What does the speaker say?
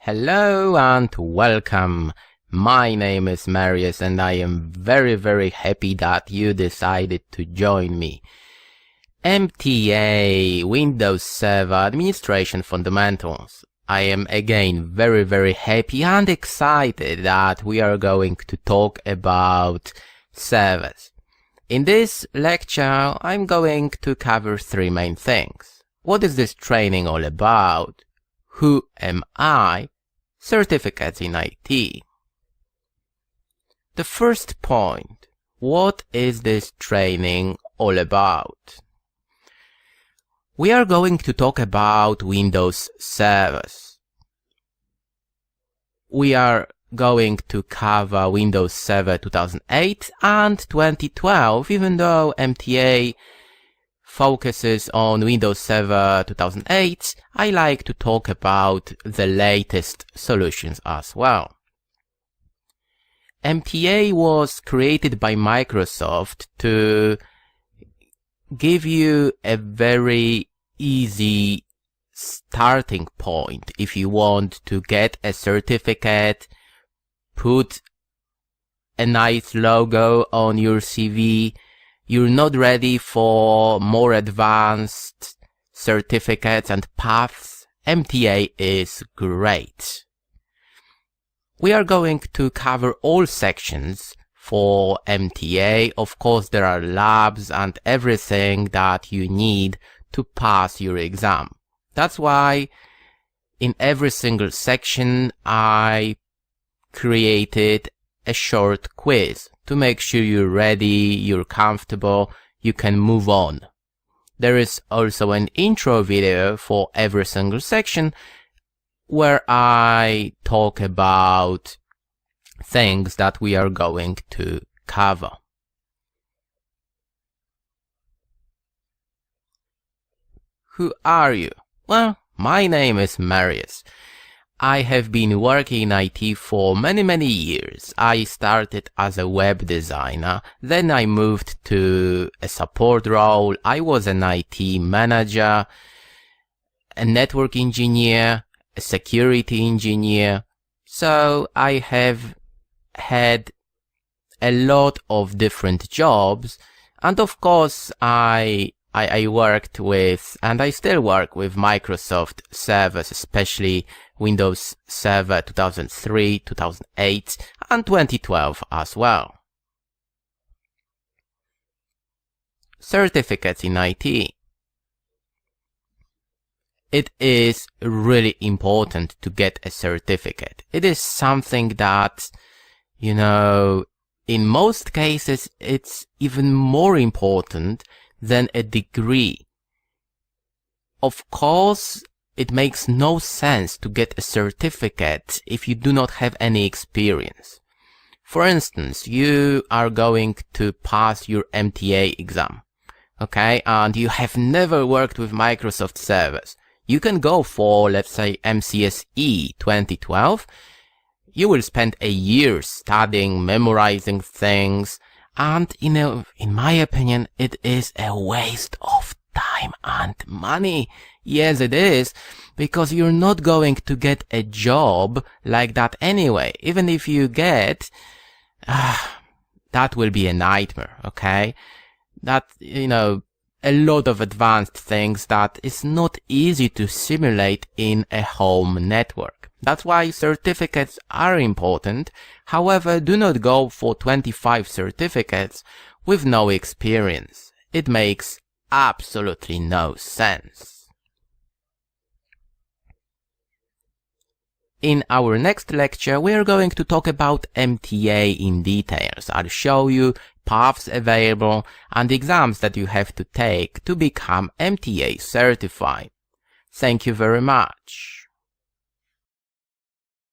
Hello and welcome. My name is Marius and I am very happy that you decided to join me. MTA, Windows Server Administration Fundamentals. I am again very happy and excited that we are going to talk about servers. In this lecture, I'm going to cover three main things. What is this training all about? Who am I? Certificates in IT. The first point, what is this training all about? We are going to talk about Windows servers. We are going to cover Windows Server 2008 and 2012, even though MTA focuses on Windows Server 2008, I like to talk about the latest solutions as well. MTA was created by Microsoft to give you a very easy starting point if you want to get a certificate, put a nice logo on your CV. You're not ready for more advanced certificates and paths. MTA is great. We are going to cover all sections for MTA. Of course, there are labs and everything that you need to pass your exam. That's why in every single section I created a short quiz to make sure you're ready, you're comfortable, you can move on. There is also an intro video for every single section where I talk about things that we are going to cover. Who are you? Well, my name is Marius. I have been working in IT for many years. I started as a web designer, then I moved to a support role. I was an IT manager, a network engineer, a security engineer. So I have had a lot of different jobs, and of course I worked with, and I still work with Microsoft servers, especially Windows Server 2003, 2008, and 2012 as well. Certificates in IT. It is really important to get a certificate. It is something that, in most cases, it's even more important than a degree. Of course, it makes no sense to get a certificate if you do not have any experience. For instance, you are going to pass your MTA exam, okay, and you have never worked with Microsoft servers. You can go for, let's say, MCSE 2012. You will spend a year studying, memorizing things, and, in my opinion, it is a waste of time and money. Yes, it is, because you're not going to get a job like that anyway. Even if you get, that will be a nightmare, okay? That, a lot of advanced things that is not easy to simulate in a home network. That's why certificates are important. However, do not go for 25 certificates with no experience. It makes absolutely no sense. In our next lecture, we are going to talk about MTA in details. I'll show you paths available and exams that you have to take to become MTA certified. Thank you very much.